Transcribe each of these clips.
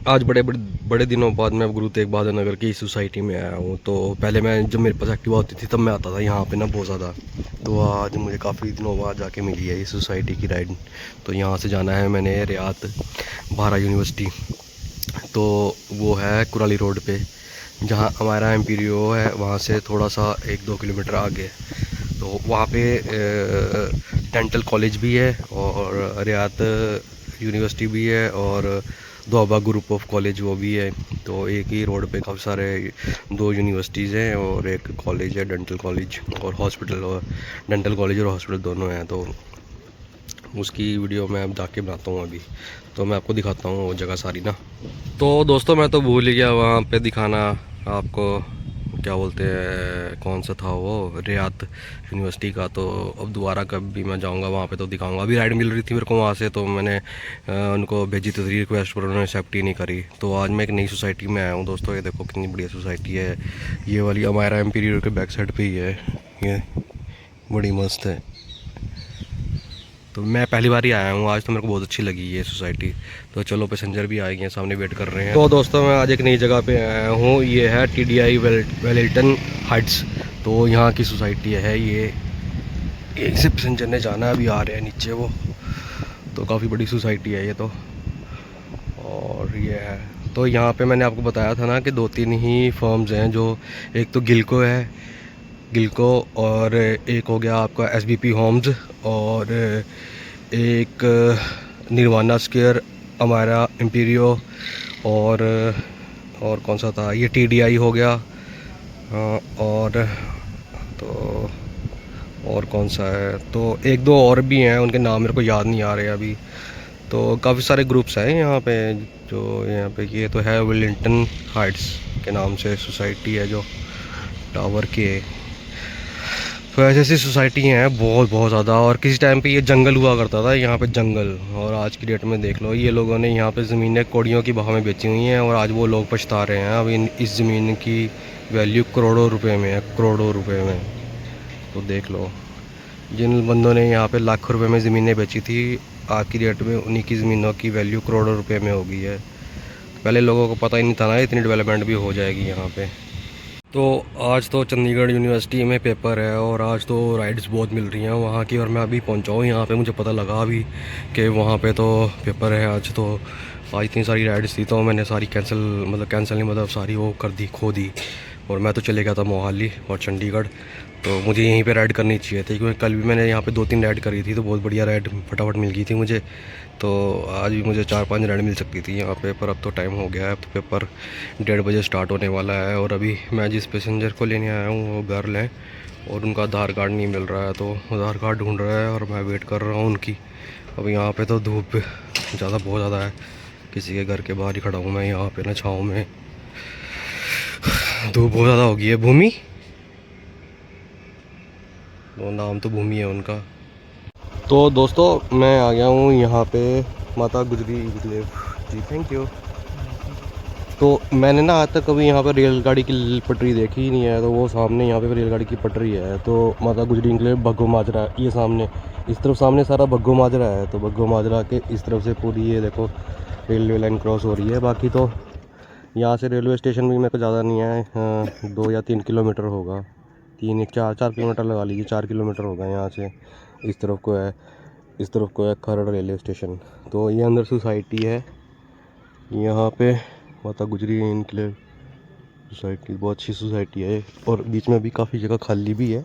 आज बड़े दिनों बाद मैं गुरु तेग बहादुर नगर की सोसाइटी में आया हूँ। तो पहले मैं जब मेरे पास एक्टिवा होती थी तब मैं आता था यहाँ पे ना बहुत ज़्यादा। तो आज मुझे काफ़ी दिनों बाद जाके मिली है ये सोसाइटी की राइड। तो यहाँ से जाना है मैंने रियात भारत यूनिवर्सिटी। तो वो है कुराली रोड पे, जहाँ हमारा एम्पीरियो है वहाँ से थोड़ा सा 1-2 किलोमीटर आगे। तो वहाँ पे डेंटल कॉलेज भी है और रियात यूनिवर्सिटी भी है और दोआबा ग्रुप ऑफ कॉलेज वो भी है। तो एक ही रोड पे काफ़ी सारे 2 यूनिवर्सिटीज़ हैं और एक कॉलेज है डेंटल कॉलेज और हॉस्पिटल, और डेंटल कॉलेज और हॉस्पिटल दोनों हैं। तो उसकी वीडियो मैं अब जाके बनाता हूँ अभी, तो मैं आपको दिखाता हूँ वो जगह सारी ना। तो दोस्तों मैं तो भूल ही गया वहाँ पे दिखाना आपको, क्या बोलते हैं, कौन सा था वो, रियात यूनिवर्सिटी का। तो अब दोबारा कब भी मैं जाऊंगा वहाँ पे तो दिखाऊंगा। अभी राइड मिल रही थी मेरे को वहाँ से, तो मैंने उनको भेजी तो रिक्वेस्ट, पर उन्होंने एक्सेप्ट ही नहीं करी। तो आज मैं एक नई सोसाइटी में आया हूँ दोस्तों। ये देखो कितनी बढ़िया सोसाइटी है। ये वाली हमारा एम्पीरियर के बैक साइड पर ही है, ये बड़ी मस्त है। तो मैं पहली बार ही आया हूँ आज, तो मेरे को बहुत अच्छी लगी ये सोसाइटी। तो चलो पैसेंजर भी आए हैं, सामने वेट कर रहे हैं। तो दोस्तों मैं आज एक नई जगह पे आया हूँ, ये है TDI वेलिल्टन हाइट्स। तो यहाँ की सोसाइटी है ये, एक से पैसेंजर ने जाना है, अभी आ रहे हैं नीचे वो। तो काफ़ी बड़ी सोसाइटी है ये तो। और ये है, तो यहाँ पे मैंने आपको बताया था ना कि 2-3 ही फर्म्स हैं, जो एक तो गिलको है, गिलको, और एक हो गया आपका SBP होम्स, और एक निर्वाणा स्क्वायर हमारा एम्पीरियो, और कौन सा था ये TDI हो गया। और तो और कौन सा है, तो 1-2 और भी हैं, उनके नाम मेरे को याद नहीं आ रहे अभी। तो काफ़ी सारे ग्रुप्स हैं यहाँ पे, जो यहाँ पे ये तो है वेलिंगटन हाइट्स के नाम से सोसाइटी है, जो टावर के। तो ऐसी ऐसी सोसाइटी हैं बहुत बहुत ज़्यादा। और किसी टाइम पे ये जंगल हुआ करता था यहाँ पे, जंगल। और आज की डेट में देख लो, ये लोगों ने यहाँ पे ज़मीनें कौड़ियों की भाव में बेची हुई हैं, और आज वो लोग पछता रहे हैं। अब इस ज़मीन की वैल्यू करोड़ों रुपए में है, करोड़ों रुपए में। तो देख लो, जिन बंदों ने यहाँ पे लाखों रुपए में ज़मीनें बेची थी, आज की डेट में उन्हीं की ज़मीनों की वैल्यू करोड़ों रुपए में हो गई है। पहले लोगों को पता ही नहीं था ना इतनी डेवलपमेंट भी हो जाएगी यहाँ पे। तो आज तो चंडीगढ़ यूनिवर्सिटी में पेपर है, और आज तो राइड्स बहुत मिल रही हैं वहाँ की। और मैं अभी पहुँचा हूँ यहाँ पे, मुझे पता लगा अभी कि वहाँ पे तो पेपर है आज। तो आज इतनी सारी राइड्स थी, तो मैंने सारी कैंसिल नहीं, मतलब सारी वो कर दी, खो दी। और मैं तो चले गया था मोहाली और चंडीगढ़। तो मुझे यहीं पे राइड करनी चाहिए थी, क्योंकि कल भी मैंने यहाँ पे 2-3 राइड करी थी, तो बहुत बढ़िया राइड फटाफट मिल गई थी मुझे। तो आज भी मुझे 4-5 राइड मिल सकती थी यहाँ पे, पर अब तो टाइम हो गया है। अब तो पेपर 1:30 बजे स्टार्ट होने वाला है। और अभी मैं जिस पैसेंजर को लेने आया हूँ वो घर लें, और उनका आधार कार्ड नहीं मिल रहा है, तो आधार कार्ड ढूँढ रहा है और मैं वेट कर रहा हूँ उनकी। अब यहाँ पर तो धूप ज़्यादा, बहुत ज़्यादा है। किसी के घर के बाहर ही खड़ा हूँ मैं यहाँ पे ना, छाँव में। धूप बहुत ज़्यादा हो गई है। भूमि, वो नाम तो भूमि है उनका। तो दोस्तों मैं आ गया हूँ यहाँ पे माता गुजरी एन्क्लेव जी, थैंक यू। तो मैंने ना आज तक कभी यहाँ पर रेलगाड़ी की पटरी देखी ही नहीं है। तो वो सामने यहाँ पे रेलगाड़ी की पटरी है, तो माता गुजरी एन्क्लेव भग्गो माजरा, ये सामने, इस तरफ सामने सारा भग्गो माजरा है। तो भग्गो माजरा के इस तरफ से पूरी ये देखो रेलवे लाइन क्रॉस हो रही है। बाकी तो यहाँ से रेलवे स्टेशन भी मेरे को ज़्यादा नहीं है, 2 या 3 किलोमीटर होगा, 3-4 किलोमीटर लगा लीजिए, 4 किलोमीटर होगा यहाँ से। इस तरफ को है, इस तरफ को है खरड़ रेलवे स्टेशन। तो ये अंदर सोसाइटी है यहाँ पे, माता गुजरी एन्क्लेव सोसाइटी, बहुत अच्छी सोसाइटी है। और बीच में भी काफ़ी जगह खाली भी है,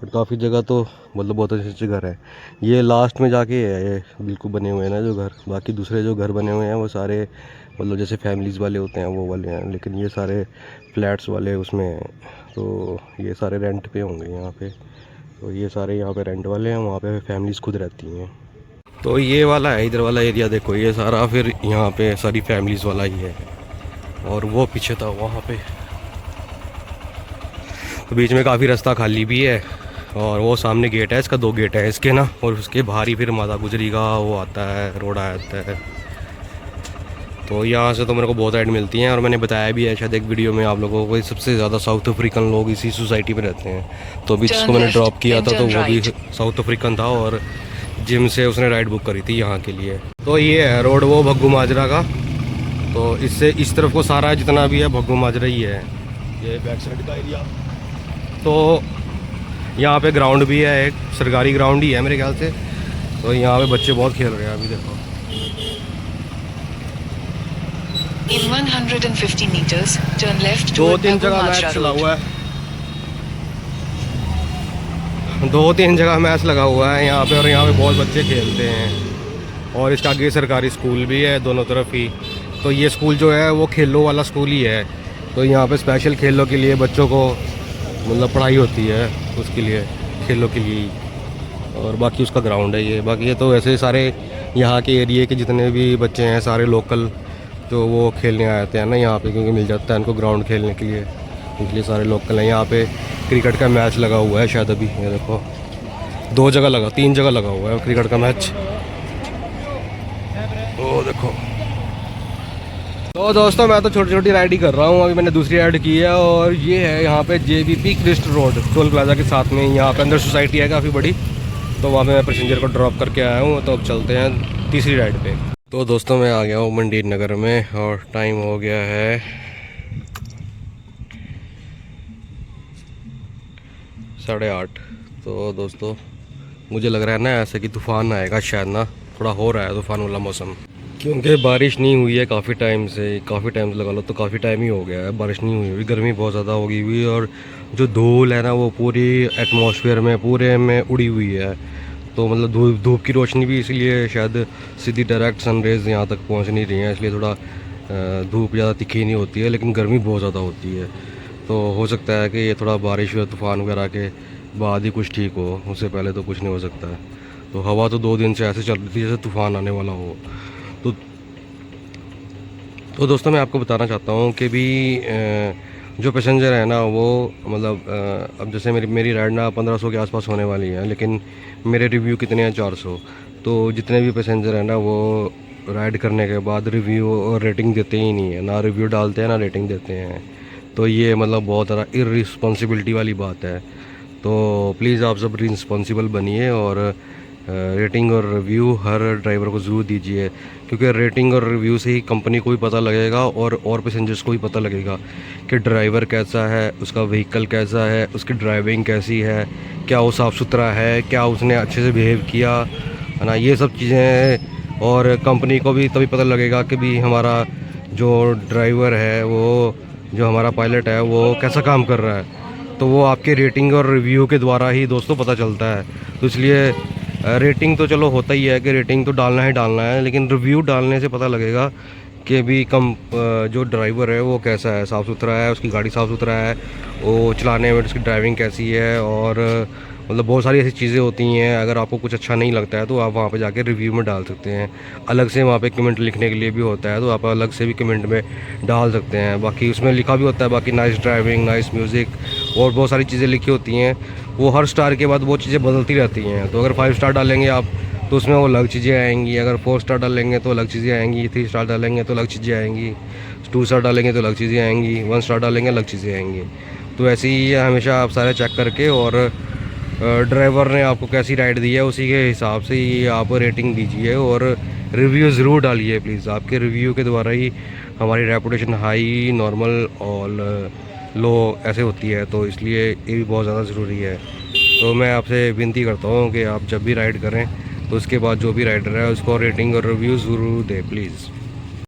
और काफ़ी जगह तो मतलब बहुत अच्छे अच्छे घर है। ये लास्ट में जाके है ये बिल्कुल बने हुए हैं ना जो घर। बाकी दूसरे जो घर बने हुए हैं वो सारे मतलब जैसे फैमिलीज़ वाले होते हैं वो वाले हैं, लेकिन ये सारे फ्लैट्स वाले उसमें हैं। तो ये सारे रेंट पे होंगे यहाँ पे। तो ये सारे यहाँ पे रेंट वाले हैं, वहाँ पे फैमिलीज़ खुद रहती हैं। तो ये वाला है, इधर वाला एरिया देखो, ये सारा फिर यहाँ पे सारी फैमिलीज़ वाला ही है। और वो पीछे था वहाँ पे, तो बीच में काफ़ी रास्ता खाली भी है। और वो सामने गेट है, इसका 2 गेट है इसके ना, और उसके बाहर ही फिर माता गुजरी का वो आता है, रोड आता है। तो यहाँ से तो मेरे को बहुत राइड मिलती हैं। और मैंने बताया भी है शायद एक वीडियो में आप लोगों को, सबसे ज़्यादा साउथ अफ्रीकन लोग इसी सोसाइटी में रहते हैं। तो अभी जिसको मैंने ड्रॉप किया था तो वो भी साउथ अफ्रीकन था, और जिम से उसने राइड बुक करी थी यहाँ के लिए। तो ये है रोड वो भग्गू माजरा का, तो इससे इस तरफ को सारा जितना भी है भग्गू माजरा ही है, ये बैक साइड का एरिया। तो यहाँ पे ग्राउंड भी है, एक सरकारी ग्राउंड ही है मेरे ख्याल से। तो यहाँ पे बच्चे बहुत खेल रहे हैं अभी देखो। In 150 meters, turn left दो toward तीन Bhagu जगह मैच Majra चला Road. हुआ है, 2-3 जगह मैच लगा हुआ है यहाँ पे, और यहाँ पे बहुत बच्चे खेलते हैं। और इसके आगे सरकारी स्कूल भी है दोनों तरफ ही। तो ये स्कूल जो है वो खेलों वाला स्कूल ही है। तो यहाँ पे स्पेशल खेलों के लिए बच्चों को मतलब पढ़ाई होती है, उसके लिए खेलों के लिए ही। और बाकी उसका ग्राउंड है ये। बाकी ये तो वैसे सारे यहाँ के एरिए के जितने भी बच्चे हैं सारे लोकल जो वो खेलने आते हैं ना यहाँ पे, क्योंकि मिल जाता है उनको ग्राउंड खेलने के लिए, इसलिए सारे लोकल हैं। यहाँ पे क्रिकेट का मैच लगा हुआ है शायद अभी, ये देखो 3 जगह लगा हुआ है क्रिकेट का मैच। ओ देखो। तो दोस्तों मैं तो छोटी छोटी राइड ही कर रहा हूँ, अभी मैंने दूसरी राइड की है। और ये है यहाँ पे JVP Christ road toll plaza के साथ में, यहाँ पे अंदर सोसाइटी है काफ़ी बड़ी। तो वहाँ पे मैं पैसेंजर को ड्रॉप करके आया हूँ। तो अब चलते हैं तीसरी राइड पे। तो दोस्तों मैं आ गया हूँ मंडी नगर में और टाइम हो गया है 8:30। तो दोस्तों मुझे लग रहा है ना ऐसे कि तूफ़ान आएगा शायद ना, थोड़ा हो रहा है तूफ़ान वाला मौसम, क्योंकि बारिश नहीं हुई है काफ़ी टाइम से। काफ़ी टाइम से लगा लो तो काफ़ी टाइम ही हो गया है बारिश नहीं हुई हुई। गर्मी बहुत ज़्यादा हो गई हुई, और जो धूल है ना वो पूरी एटमॉस्फेयर में पूरे में उड़ी हुई है। तो मतलब धूप की रोशनी भी इसलिए शायद सीधी डायरेक्ट सनरेज़ यहाँ तक पहुँच नहीं रही हैं, इसलिए थोड़ा धूप ज़्यादा तीखी नहीं होती है, लेकिन गर्मी बहुत ज़्यादा होती है। तो हो सकता है कि ये थोड़ा बारिश या तूफ़ान वगैरह के बाद ही कुछ ठीक हो, उससे पहले तो कुछ नहीं हो सकता है। तो हवा तो 2 दिन से ऐसे चल रही थी जैसे तूफ़ान आने वाला हो। तो दोस्तों मैं आपको बताना चाहता हूँ कि भी जो पैसेंजर है ना वो मतलब अब जैसे मेरी राइड ना 1500 के आसपास होने वाली है, लेकिन मेरे रिव्यू कितने हैं 400। तो जितने भी पैसेंजर हैं ना वो राइड करने के बाद रिव्यू और रेटिंग देते ही नहीं है, ना रिव्यू डालते हैं ना रेटिंग देते हैं। तो ये मतलब बहुत ज़्यादा इर्रिस्पॉन्सिबिलिटी वाली बात है। तो प्लीज़ आप सब रिस्पॉन्सिबल बनिए और रेटिंग और रिव्यू हर ड्राइवर को ज़रूर दीजिए, क्योंकि रेटिंग और रिव्यू से ही कंपनी को भी पता लगेगा और पैसेंजर्स को भी पता लगेगा कि ड्राइवर कैसा है, उसका व्हीकल कैसा है, उसकी ड्राइविंग कैसी है, क्या वो साफ़ सुथरा है, क्या उसने अच्छे से बिहेव किया है ना, ये सब चीज़ें। और कंपनी को भी तभी पता लगेगा कि भी हमारा जो ड्राइवर है वो, जो हमारा पायलट है वो कैसा काम कर रहा है। तो वो आपके रेटिंग और रिव्यू के द्वारा ही दोस्तों पता चलता है। तो इसलिए रेटिंग तो चलो होता ही है कि रेटिंग तो डालना ही डालना है, लेकिन रिव्यू डालने से पता लगेगा कि भी जो ड्राइवर है वो कैसा है, साफ़ सुथरा है, उसकी गाड़ी साफ़ सुथरा है, वो चलाने में उसकी ड्राइविंग कैसी है। और मतलब बहुत सारी ऐसी चीज़ें होती हैं। अगर आपको कुछ अच्छा नहीं लगता है तो आप वहाँ पे जाके रिव्यू में डाल सकते हैं। अलग से वहाँ पे कमेंट लिखने के लिए भी होता है, तो आप अलग से भी कमेंट में डाल सकते हैं। बाकी उसमें लिखा भी होता है बाकी नाइस ड्राइविंग, नाइस म्यूज़िक और बहुत सारी चीज़ें लिखी होती हैं। वो हर स्टार के बाद वो चीज़ें बदलती रहती हैं। तो अगर 5 स्टार डालेंगे आप तो उसमें वो अलग चीज़ें आएंगी, अगर 4 स्टार डालेंगे तो अलग चीज़ें आएंगी, 3 स्टार डालेंगे तो अलग चीज़ें आएंगी, 2 स्टार डालेंगे तो अलग चीज़ें आएंगी, 1 स्टार डालेंगे अलग चीज़ें आएंगी। तो ऐसे ही हमेशा आप सारे चेक करके और ड्राइवर ने आपको कैसी राइड दी है उसी के हिसाब से ही आप रेटिंग दीजिए और रिव्यू ज़रूर डालिए प्लीज़। आपके रिव्यू के द्वारा ही हमारी रेपुटेशन हाई, नॉर्मल और लो ऐसे होती है। तो इसलिए ये भी बहुत ज़्यादा ज़रूरी है। तो मैं आपसे विनती करता हूँ कि आप जब भी राइड करें तो उसके बाद जो भी राइडर है उसको रेटिंग और रिव्यू ज़रूर दें प्लीज़।